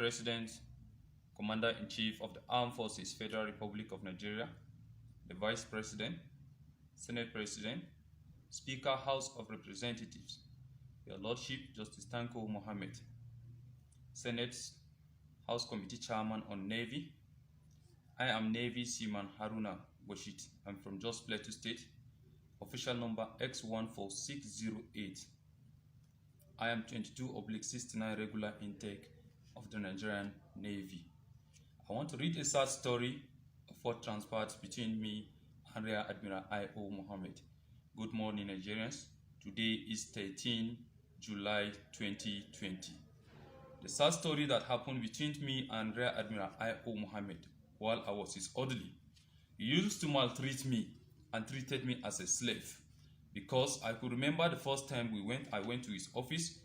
President, Commander-in-Chief of the Armed Forces, Federal Republic of Nigeria, the Vice President, Senate President, Speaker, House of Representatives, Your Lordship, Justice Tanko Mohammed, Senate, House Committee Chairman on Navy. I am Navy Seaman Haruna Boshit. I'm from Jos Plateau State. Official number X14608. I am 22/69 regular intake of the Nigerian Navy. I want to read a sad story of what transpired between me and Rear Admiral I.O. Mohammed. Good morning, Nigerians. Today is 13 July 2020. The sad story that happened between me and Rear Admiral I.O. Mohammed while I was his orderly. He used to maltreat me and treated me as a slave, because I could remember the first time I went to his office.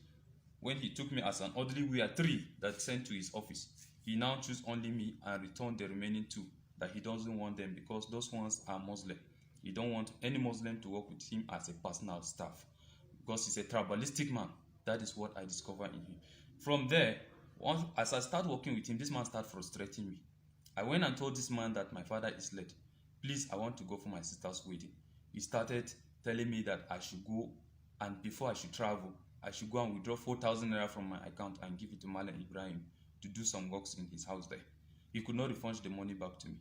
When he took me as an orderly, we are 3 that sent to his office. He now chose only me and returned the remaining 2 that he doesn't want them because those ones are Muslim. He don't want any Muslim to work with him as a personal staff because he's a tribalistic man. That is what I discovered in him. From there, as I start working with him, this man started frustrating me. I went and told this man that my father is late. Please, I want to go for my sister's wedding. He started telling me that I should go, and before I should travel, I should go and withdraw 4,000 naira from my account and give it to Malam Ibrahim to do some works in his house there. He could not refund the money back to me.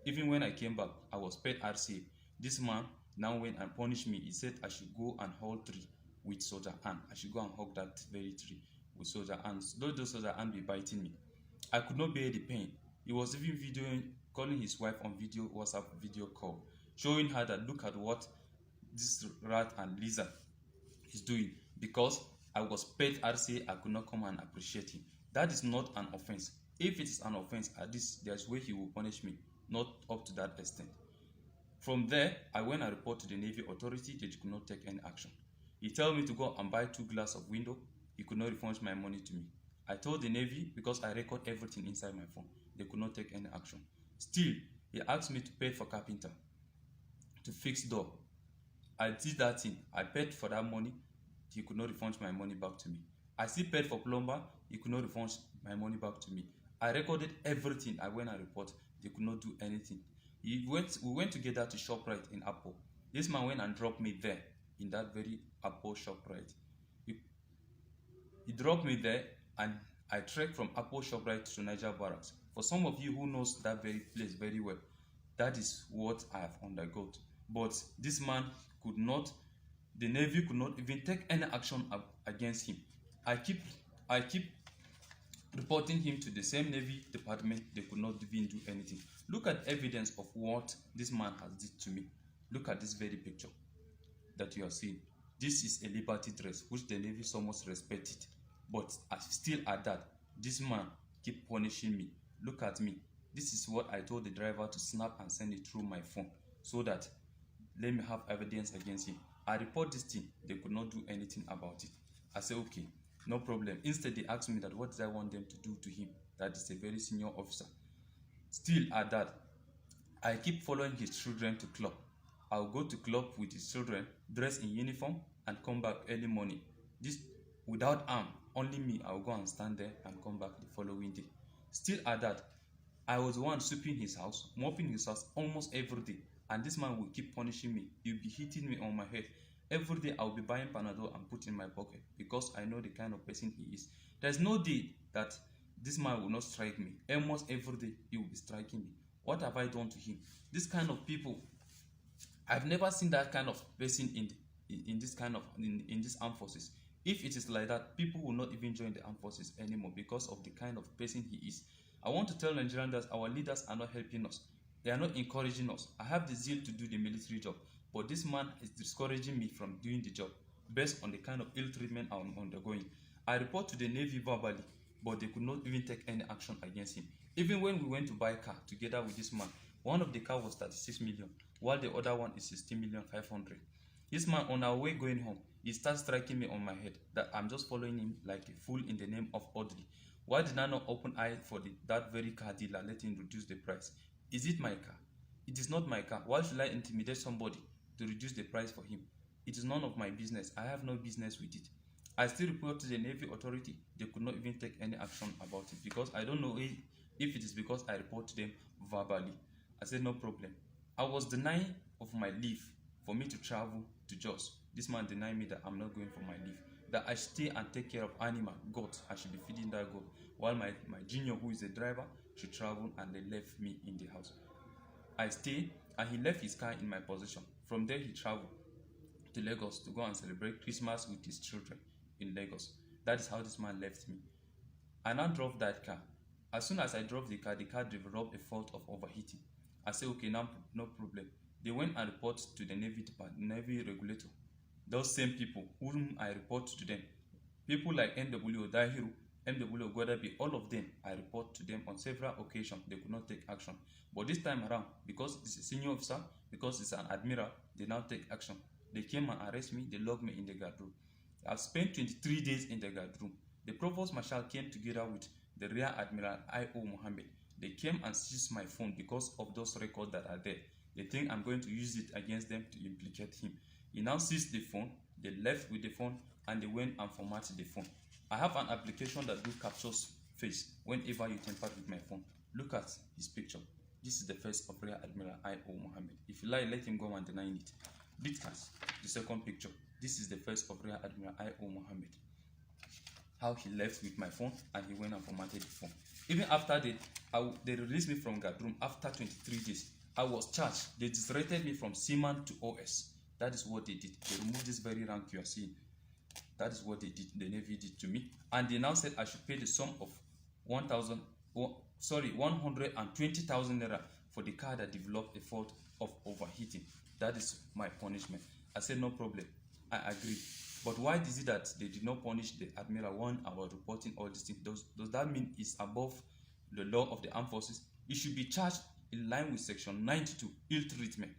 Even when I came back, I was paid RCA. This man now went and punished me. He said I should go and hold tree with Soldier Ann. I should go and hug that very tree with Soldier Ann. Those Soldier Ann be biting me. I could not bear the pain. He was even calling his wife on WhatsApp video call, showing her that look at what this rat and lizard is doing. Because I was paid RCA, I could not come and appreciate him. That is not an offense. If it is an offense, at least there's way he will punish me, not up to that extent. From there, I went and reported to the Navy authority. They could not take any action. He told me to go and buy 2 glass of window. He could not refund my money to me. I told the Navy, because I record everything inside my phone, they could not take any action. Still, he asked me to pay for carpenter to fix door. I did that thing. I paid for that money. He could not refund my money back to me. I still paid for plumber. He could not refund my money back to me. I recorded everything. I went and reported. They could not do anything. We went together to ShopRite in Apple. This man went and dropped me there in that very Apple ShopRite. He dropped me there, and I trekked from Apple ShopRite to Niger Barracks. For some of you who knows that very place very well, that is what I have undergone. But this man could not, the Navy could not even take any action against him. I keep reporting him to the same Navy department. They could not even do anything. Look at evidence of what this man has did to me. Look at this very picture that you are seeing. This is a liberty dress which the Navy so much respected, but I still at that, this man keep punishing me. Look at me. This is what I told the driver to snap and send it through my phone so that let me have evidence against him. I report this thing. They could not do anything about it. I say okay, no problem. Instead, they asked me that what did I want them to do to him. That is a very senior officer. Still at that, I keep following his children to club. I'll go to club with his children, dress in uniform, and come back early morning. This without arm, only me. I'll go and stand there and come back the following day. Still at that, I was the one sweeping his house, mopping his house almost every day. And this man will keep punishing me. He'll be hitting me on my head. Every day I'll be buying Panadol and put in my pocket because I know the kind of person he is. There's no day that this man will not strike me. Almost every day he will be striking me. What have I done to him? This kind of people, I've never seen that kind of person in this armed forces. If it is like that, people will not even join the armed forces anymore because of the kind of person he is. I want to tell Nigerians that our leaders are not helping us. They are not encouraging us. I have the zeal to do the military job, but this man is discouraging me from doing the job based on the kind of ill treatment I'm undergoing. I report to the Navy verbally, but they could not even take any action against him. Even when we went to buy a car together with this man, one of the car was 36 million, while the other one is 16,500,000. This man, on our way going home, he starts striking me on my head that I'm just following him like a fool in the name of Audrey. Why did I not open eye for that very car dealer, let him reduce the price? Is it my car? It is not my car. Why should I intimidate somebody to reduce the price for him? It is none of my business. I have no business with it. I still report to the Navy authority. They could not even take any action about it because I don't know if it is because I report to them verbally. I said no problem. I was denying of my leave for me to travel to Jos. This man denied me that I'm not going for my leave. That I stay and take care of animal, goats. I should be feeding that goat. While my junior, who is a driver, should travel, and they left me in the house. I stayed and he left his car in my possession. From there he traveled to Lagos to go and celebrate Christmas with his children in Lagos. That is how this man left me. I now drove that car. As soon as I drove the car developed a fault of overheating. I said, okay, now no problem. They went and reported to the Navy department, Navy regulator. Those same people whom I report to them, people like NW Dahiru, MW Godabi, all of them, I report to them on several occasions. They could not take action. But this time around, because it's a senior officer, because it's an admiral, they now take action. They came and arrested me, they locked me in the guard room. I've spent 23 days in the guard room. The Provost Marshal came together with the Rear Admiral I.O. Mohammed. They came and seized my phone because of those records that are there. They think I'm going to use it against them to implicate him. He now seized the phone, they left with the phone, and they went and formatted the phone. I have an application that captures face whenever you tamper with my phone. Look at his picture. This is the face of Rear Admiral I.O. Mohammed. If you like, let him go and deny it. Look at the second picture. This is the face of Rear Admiral I.O. Mohammed. How he left with my phone and he went and formatted the phone. Even after they released me from guard room after 23 days. I was charged. They disrated me from seaman to OS. That is what they did. They removed this very rank you are seeing. That is what they did. The Navy did to me. And they now said I should pay the sum of 120,000 naira for the car that developed a fault of overheating. That is my punishment. I said no problem. I agree. But why is it that they did not punish the Admiral one about reporting all these things? Does that mean it's above the law of the armed forces? It should be charged in line with section 92, ill treatment.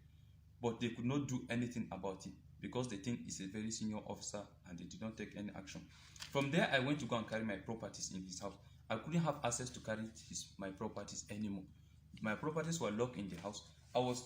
But they could not do anything about it because they think it's a very senior officer and they did not take any action. From there, I went to go and carry my properties in his house. I couldn't have access to carry my properties anymore. My properties were locked in the house. I was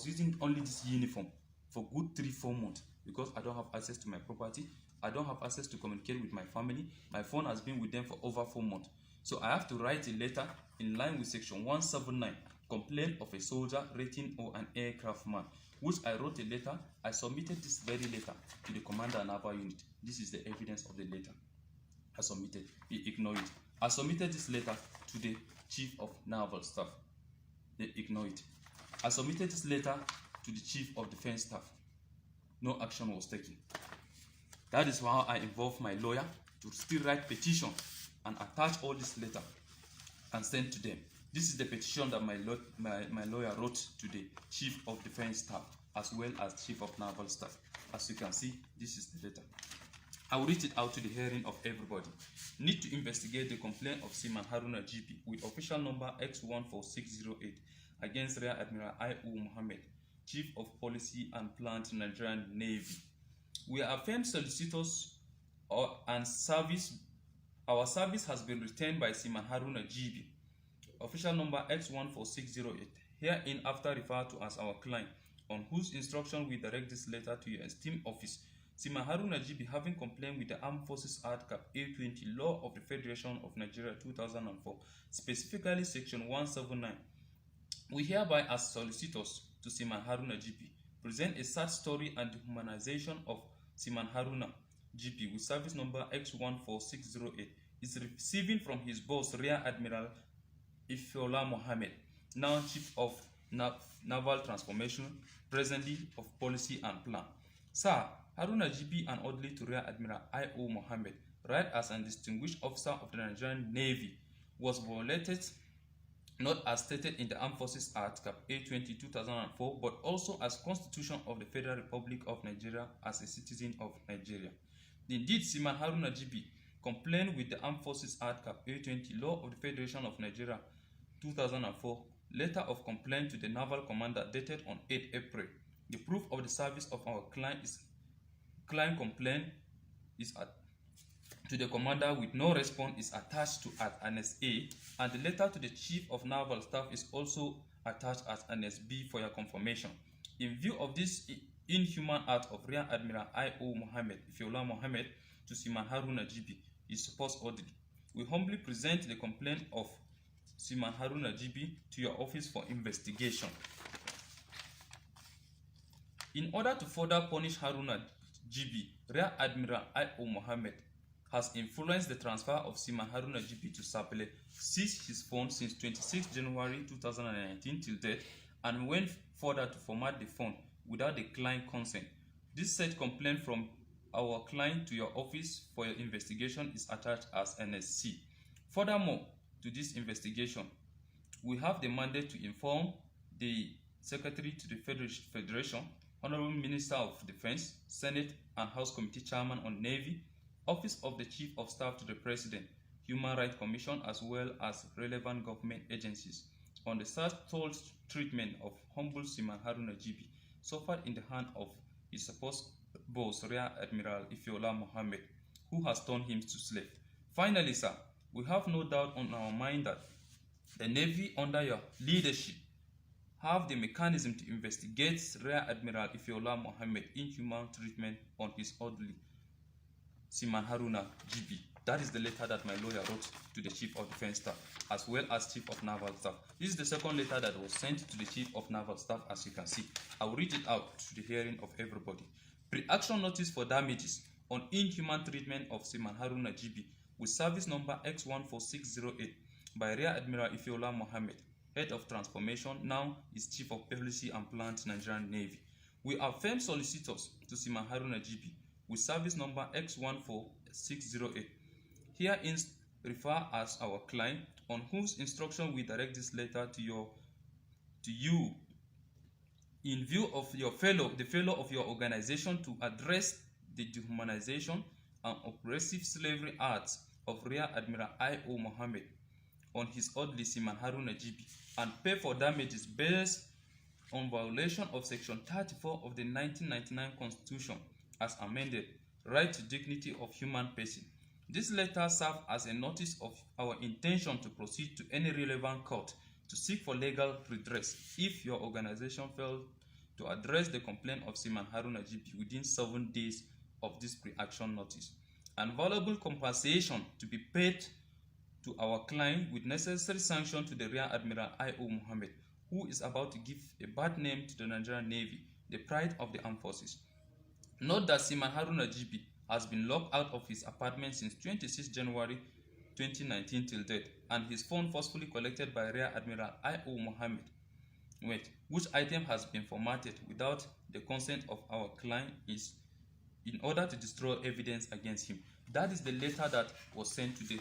using only this uniform for good 3-4 months because I don't have access to my property. I don't have access to communicate with my family. My phone has been with them for over 4 months. So I have to write a letter in line with section 179, complaint of a soldier, rating or an aircraft man, which I wrote a letter. I submitted this very letter to the Commander Naval Unit. This is the evidence of the letter I submitted. They ignore it. I submitted this letter to the Chief of Naval Staff. They ignore it. I submitted this letter to the Chief of Defense Staff. No action was taken. That is why I involved my lawyer to still write petition and attach all this letter and send to them. This is the petition that my lawyer wrote to the Chief of Defense Staff as well as Chief of Naval Staff. As you can see, this is the letter. I will read it out to the hearing of everybody. Need to investigate the complaint of Seaman Haruna GP with official number X14608 against Rear Admiral I.O. Mohammed, Chief of Policy and Plant, Nigerian Navy. We are firm solicitors and service. Our service has been retained by Seaman Haruna GB, official number X14608, herein after referred to as our client, on whose instruction we direct this letter to your esteemed office. Seaman Haruna GB, having complained with the Armed Forces Act Cap A20, Law of the Federation of Nigeria 2004, specifically section 179. We hereby, as solicitors to Seaman Haruna GB, present a sad story and dehumanization of Seaman Haruna GP with service number X14608 is receiving from his boss, Rear Admiral Ifeola Mohammed, now Chief of Naval Transformation, presently of Policy and Plan. Sir, Haruna GP and orderly to Rear Admiral I.O. Mohammed, right as an distinguished officer of the Nigerian Navy, was violated not as stated in the Armed Forces Act Cap A20 2004, but also as Constitution of the Federal Republic of Nigeria as a citizen of Nigeria. Indeed, Seaman Haruna GB complained with the Armed Forces Act Cap A20, Law of the Federation of Nigeria 2004, letter of complaint to the Naval Commander dated on 8 April. The proof of the service of our client complaint is to the Commander with no response is attached to at Annex A, and the letter to the Chief of Naval Staff is also attached as Annex B for your confirmation. In view of this inhuman act of Rear Admiral I.O. Mohammed Ifeola Mohammed to Seaman Haruna GB is supposed ordered. We humbly present the complaint of Seaman Haruna GB to your office for investigation. In order to further punish Haruna GB, Rear Admiral I.O. Mohammed has influenced the transfer of Seaman Haruna GB to Sapele, seized his phone since 26 January 2019 till date, and went further to format the phone without the client consent. This said complaint from our client to your office for your investigation is attached as NSC. Furthermore, to this investigation, we have the mandate to inform the Secretary to the Federation, Honorable Minister of Defense, Senate and House Committee Chairman on Navy, Office of the Chief of Staff to the President, Human Rights Commission, as well as relevant government agencies on the third treatment of humble Seaman Haruna GB suffered in the hand of his supposed boss, Rear Admiral Ifeola Mohammed, who has turned him to slave. Finally, sir, we have no doubt on our mind that the Navy, under your leadership, have the mechanism to investigate Rear Admiral Ifeola Mohammed inhuman treatment on his orderly Seaman Haruna GB. That is the letter that my lawyer wrote to the Chief of Defense Staff, as well as Chief of Naval Staff. This is the second letter that was sent to the Chief of Naval Staff, as you can see. I will read it out to the hearing of everybody. Pre-action notice for damages on inhuman treatment of Seaman Haruna GB with service number X14608 by Rear Admiral Ifeola Mohammed, Head of Transformation, now is Chief of Policy and Plant, Nigerian Navy. We are firm solicitors to Seaman Haruna GB with service number X14608. Herein refer as our client, on whose instruction we direct this letter to you in view of the failure of your organization to address the dehumanization and oppressive slavery acts of Rear Admiral I.O. Mohammed on his orderly Seaman Haruna GB and pay for damages based on violation of Section 34 of the 1999 Constitution as amended, right to dignity of human person. This letter serves as a notice of our intention to proceed to any relevant court to seek for legal redress if your organization failed to address the complaint of Seaman Haruna GB within 7 days of this pre-action notice, and valuable compensation to be paid to our client with necessary sanction to the Rear Admiral I.O. Mohammed, who is about to give a bad name to the Nigerian Navy, the pride of the armed forces. Note that Seaman Haruna GB has been locked out of his apartment since 26 January 2019 till date, and his phone forcefully collected by Rear Admiral I.O. Mohammed, which item has been formatted without the consent of our client is in order to destroy evidence against him. That is the letter that was sent to the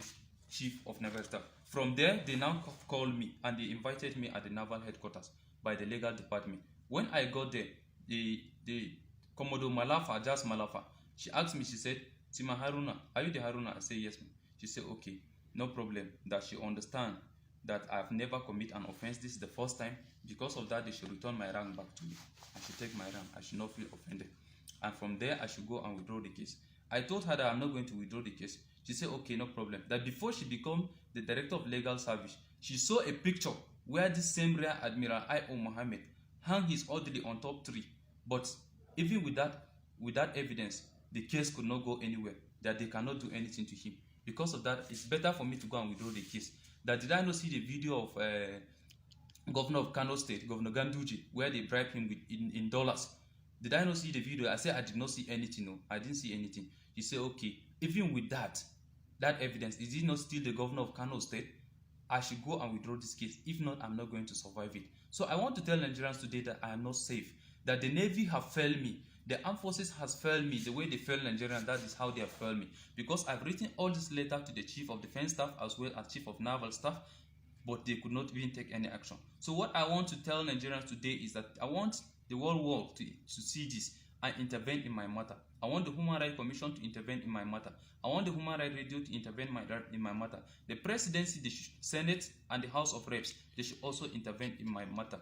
Chief of Naval Staff. From there, they now called me and they invited me at the Naval Headquarters by the legal department. When I got there, the Commodore Malafa, Jas Malafa, she asked me, she said, Seaman Haruna, are you the Haruna? I said, yes, ma'am. She said, okay, no problem. That she understand that I've never committed an offense. This is the first time. Because of that, they should return my rank back to me. I should take my rank. I should not feel offended. And from there, I should go and withdraw the case. I told her that I'm not going to withdraw the case. She said, okay, no problem. That before she became the Director of Legal Service, she saw a picture where this same Rear Admiral I.O. Mohammed hung his orderly on top tree. But even with that evidence, the case could not go anywhere, that they cannot do anything to him. Because of that, it's better for me to go and withdraw the case. That did I not see the video of Governor of Kano State, Governor Ganduje, where they bribe him with in dollars? Did I not see the video? I said I did not see anything. No, I didn't see anything. He said, okay, even with that evidence, is it not still the Governor of Kano State? I should go and withdraw this case. If not, I'm not going to survive it. So I want to tell Nigerians today that I am not safe, that the Navy have failed me. The armed forces has failed me the way they failed Nigerians. That is how they have failed me. Because I've written all this letter to the Chief of Defense Staff as well as Chief of Naval Staff, but they could not even take any action. So what I want to tell Nigerians today is that I want the whole world to see this and intervene in my matter. I want the Human Rights Commission to intervene in my matter. I want the Human Rights Radio to intervene in my matter. The Presidency, the Senate, and the House of Reps, they should also intervene in my matter.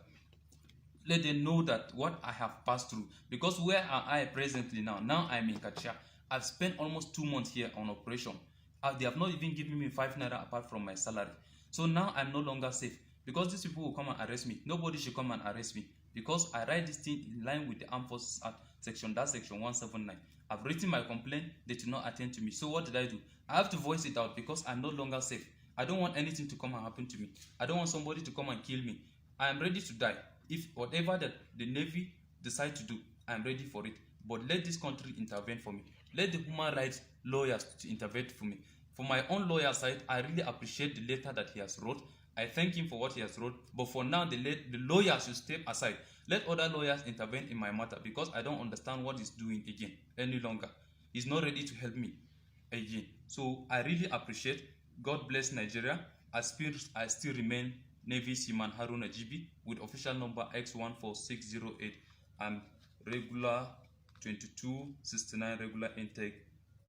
Let them know that what I have passed through. Because where am I presently now? Now I'm in Kachia. I've spent almost 2 months here on operation. They have not even given me 5 naira apart from my salary. So now I'm no longer safe. Because these people will come and arrest me. Nobody should come and arrest me. Because I write this thing in line with the Armed Forces Act section 179. I've written my complaint, they did not attend to me. So what did I do? I have to voice it out because I'm no longer safe. I don't want anything to come and happen to me. I don't want somebody to come and kill me. I am ready to die. If whatever that the Navy decide to do, I am ready for it. But let this country intervene for me. Let the human rights lawyers to intervene for me. For my own lawyer side, I really appreciate the letter that he has wrote. I thank him for what he has wrote. But for now, the lawyer should step aside. Let other lawyers intervene in my matter because I don't understand what he's doing again any longer. He's not ready to help me again. So I really appreciate. God bless Nigeria. I still remain Navy Seaman Haruna GB with official number X14608 and regular 2269 regular intake